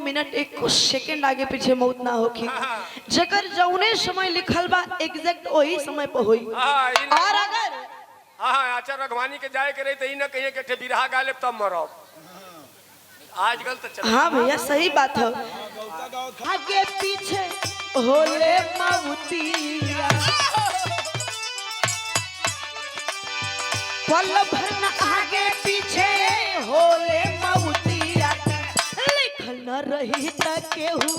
Minute एक कुछ second आगे पीछे मौत ना होखी। जकर जौने समय लिखल बा एग्जैक्ट वही समय पे होई। और अगर अच्छा रघवानी के जाए के रही तो न कहिए के बिरहा गाले तब मरो आजकल तो चल। हाँ भैया सही बात है। आगे पीछे होले मौतिया पल भर न आगे पीछे होले मौतिया लिखल न रही त केहू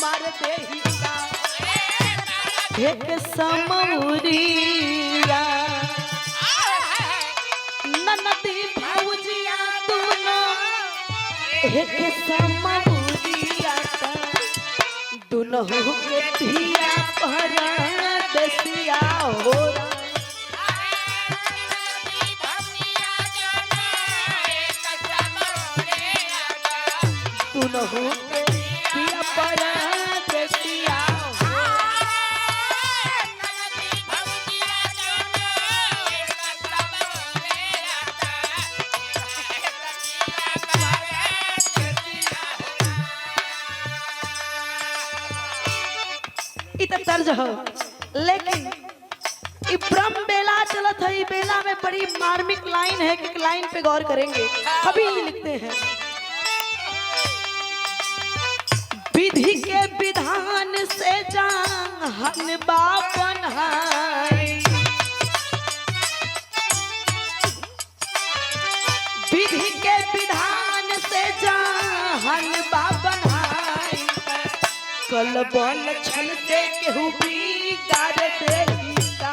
मार देही एक समौरिया ननदी भौजिया दोनों एक समौरिया दोनों के धिया पर दसिया हो दोनों के धिया पर दसिया तर्ज हो। लेकिन ब्रह्म बेला चलत है। बेला में बड़ी मार्मिक लाइन है कि लाइन पे गौर करेंगे। अभी लिखते हैं विधि के विधान से जान बापन विधि के विधान से जान बापन कल बल छल से केहू बिगाड़ देगा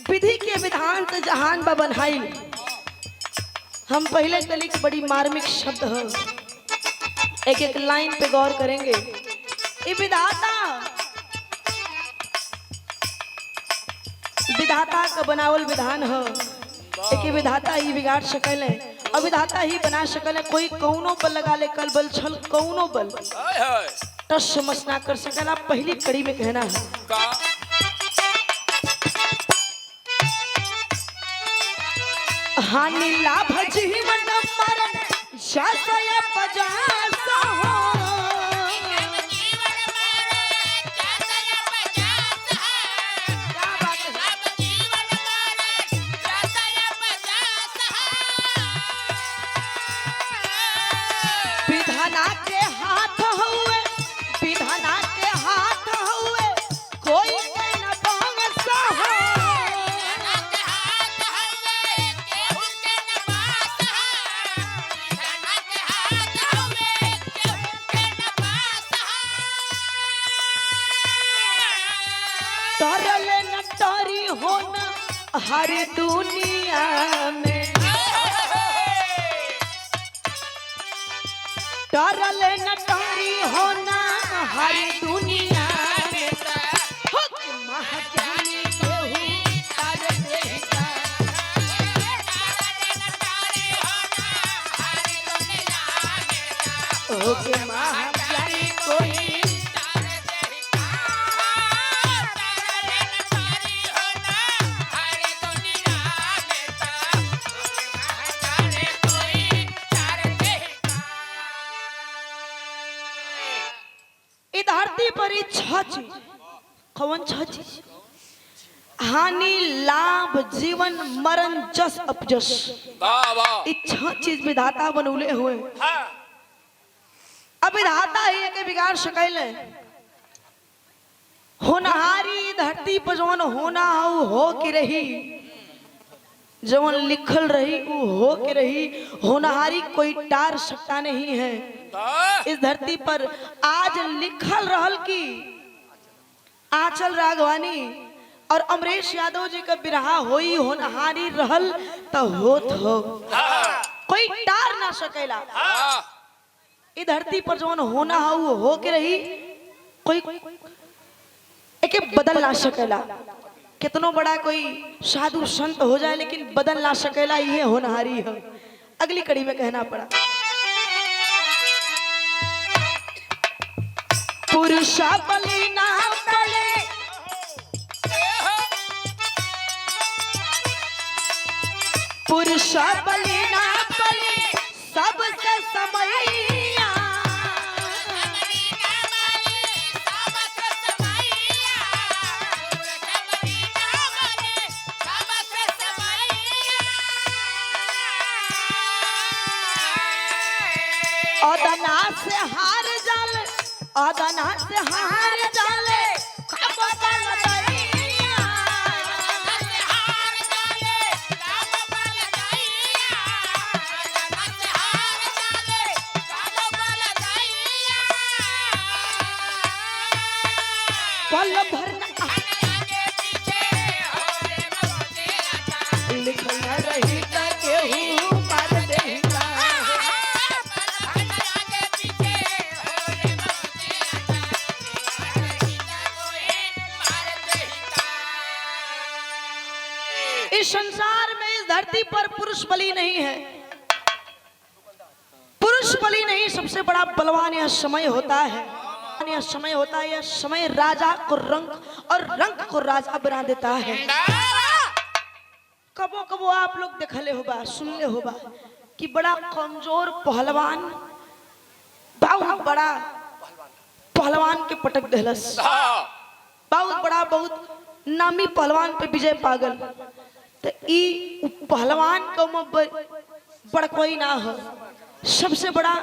विधि के विधान से जहान बा बनाई। हम पहले कली की बड़ी मार्मिक शब्द है। एक एक लाइन पे गौर करेंगे। ये विधाता का बनावल विधान है। एक विधाता ही बिगाड़ सकल है और विधाता ही बना सकल है। कोई कौनो बल लगा ले कल बल छल कौनो बल टस समझ ना कर सकला। पहली कड़ी में कहना है हानि लाभ जीवन मरण शासय पजासा हो विधाना के हाथ हुए विधाना के हाथ हुए कोई न बंसा हो तरल न तारी होना हर दुनिया में तरल न तारी होना हर दुनिया में महाज्ञानी केहू तार देगा ओके महाज्ञानी कोई धरती पर कौन हानि लाभ जीवन मरण जस अपजस चीज विधाता बनौले हुए। अब विधाता ही के बिगाड़ सकल होनहारी धरती पर जवन होना हो के रही जवन लिखल रही वो हो के रही। होनहारी कोई टार सकता नहीं है। इस धरती पर आज लिखल रहल की आंचल राघवानी और अमरेश यादव जी का बिरहा होई होनहारी रहल तो होत हो कोई टार ना सकेला। इस धरती पर जो होना हो के रही कोई एक बदल ना सकेला। कितनो बड़ा कोई साधु संत हो जाए लेकिन बदल ना सकेला, ये होनहारी है। अगली कड़ी में कहना पड़ा, पुरुषा बलि ना बले, पुरुषा बलि ना बले, सबसे समैया, अदना से हार जाले, अदना से हार जाले, कब बल दैया, पल भर लिखल रही त केहू मार देगा, इस संसार में, इस धरती पर पुरुष बलि नहीं है, पुरुष बलि नहीं, सबसे बड़ा बलवान यह समय होता है, यह समय होता है, यह समय राजा को रंक और रंक को राजा बना देता है। कबो कबो आप लोग देखले होगा, सुनले होगा कि बड़ा कमजोर पहलवान बहुत बड़ा पहलवान के पटक देहलस, बहुत बड़ा बहुत नामी पहलवान पे विजय पागल, तो ई पहलवान को बड़कोई ना हो, सबसे बड़ा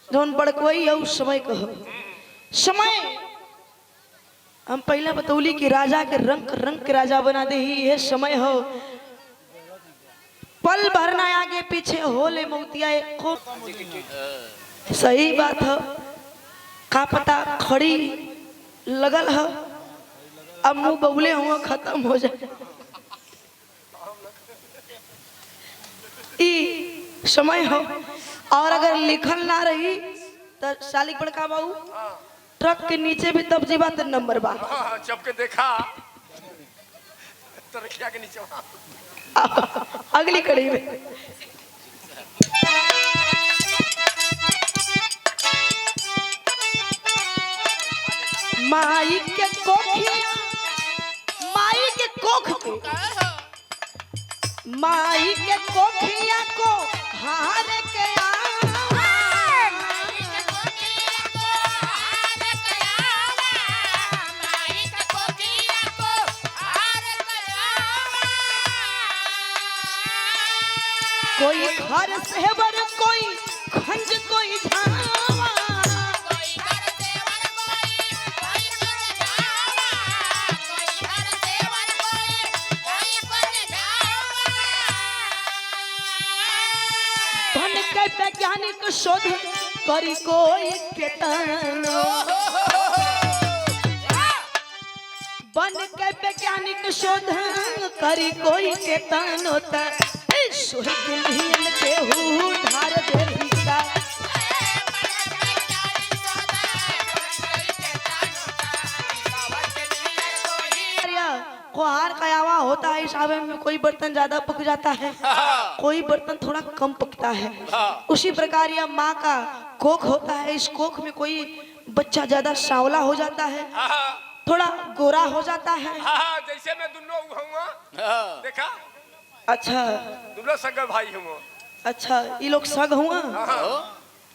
जौन बड़कोई है उस समय को हो। समय हम पहले बतौली कि राजा के रंग रंग के राजा बना दे ही है समय हो, पल भरना आगे पीछे हो ले मोतिया एक को, सही बात है। का पता खड़ी लगल है, अब मुंह बबुले हुआ खत्म हो जाए, ई समय हो। और अगर लिखल ना रही तो सालिक बड़का बाबू ट्रक के नीचे भी तब जीवा तो नंबर बा, जब के देखा तो रखिया के नीचे अगली कड़ी में माई के कोखिया, माई के कोख को, माई के कोखिया को हार के कोई घर से बर, कोई खंज, कोई झावा, धन के वैज्ञानिक शोध करी कोई केतन, बन के वैज्ञानिक शोध करी कोई केतन होता, के हूँ ढार दे का। कुहार का आवा होता है, इस आवे में कोई बर्तन ज्यादा पक जाता है, कोई बर्तन थोड़ा कम पकता है। उसी प्रकार यह माँ का कोख होता है, इस कोख में कोई बच्चा ज्यादा सांवला हो जाता है, थोड़ा गोरा हो जाता है। जैसे मैं दोनों हुआ देखा, अच्छा दोनों सगे भाई हुआ, अच्छा ये लोग सग हुआ,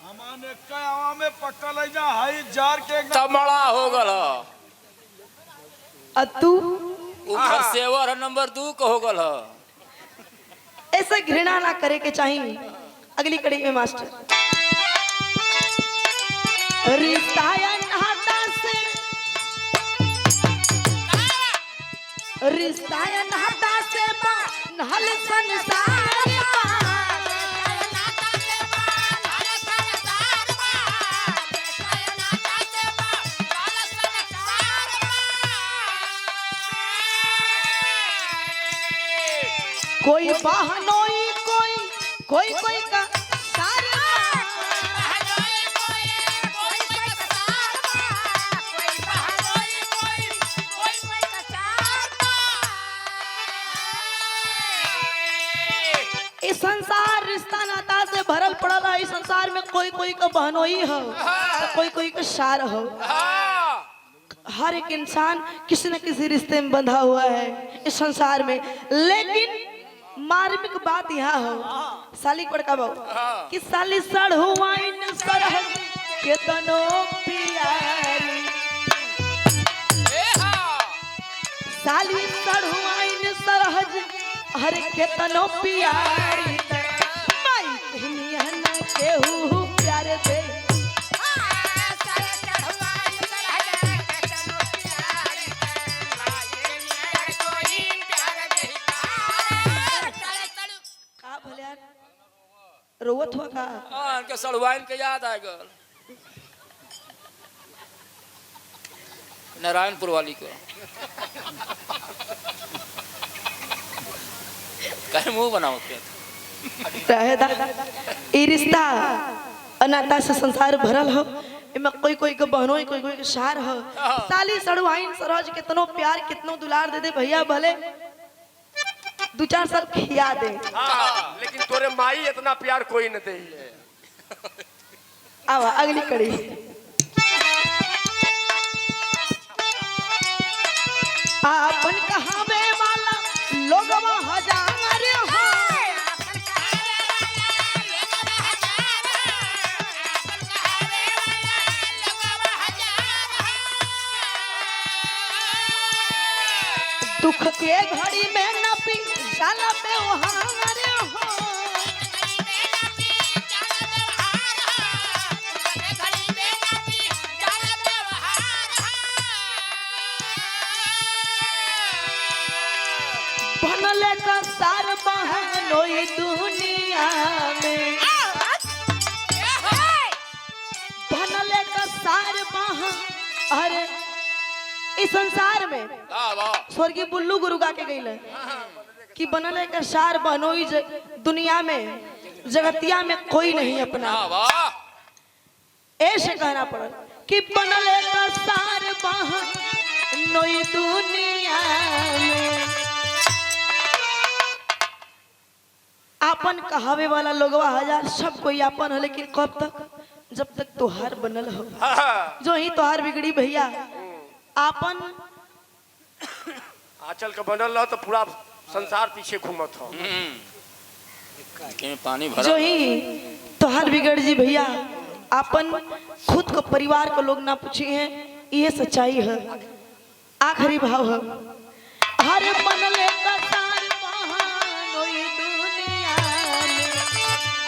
हमारे कयावा में पक्का ले जा हाई जार के एकदम तमड़ा हो गल, तू ऊपर सेवर नंबर 2 को हो गल। ऐसा घृणा ना करे के चाहिए। अगली कड़ी में मास्टर, रिश्ता नाता से, रिश्ता नाता से नहल संसार, कोई बहनोई, कोई कोई का सारा, संसार रिश्ता नाता से भरल पड़ल है। इस संसार में कोई कोई का बहनोई हो, तो कोई कोई का सार हो। हर एक इंसान किसी न किसी रिश्ते में बंधा हुआ है इस संसार में। लेकिन मार्मिक बात यहाँ हो साली बड़का बाबू कि साली सढ़ुआइन सरह केतनो प्यारी, साली सढ़ुआइन सरहज हर केतनो प्यारी, माई कहनिया न केहू प्यार दे। का भले यार रोवत हुआ का इनके सड़वाइन के याद आ गल नारायणपुर वाली को कहे मुंह बनाओ ई रिश्ता अनाता से संसार भरल हो। इमें कोई कोई के बहनों कोई कोई के सार हो। साली सड़ुआइन सरहज कितनो प्यार कितनो दुलार दे दे भैया भले 2-4 साल खिया दे। लेकिन तोरे माई इतना प्यार कोई न दे। आवा अगली कड़ी। आपन कहावे वाला लोगवा हजार हो, दुख के घड़ी में न पी जाला पे वहां हो। बनले का सार बहनोई दुनिया में, बनले का सार बहन अरे इस संसार में स्वर्गीय बुल्लू गुरु गा के गई कि बनले का सार बहनोई दुनिया में जगतिया में कोई नहीं अपना। ऐसे कहना पड़ा कि बनले का सार बहनोई दुनिया में। आपन कहावे वाला लोगवा हजार सब कोई आपन है, लेकिन कब तक जब तक तोहार बनल हो। जो ही तोहार बिगड़ी भैया आपन आंचल का बनल रहो तो पूरा संसार पीछे घूमत हो। पानी भरा जो ही तोहार बिगड़ जी भैया आपन खुद को परिवार को लोग ना पूछे हैं। ये सच्चाई है, आखिरी भाव है। हर बनले का सार बहनोई दुनिया में,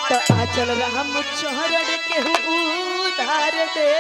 तो आचल राम चौहड़ के उधार दे।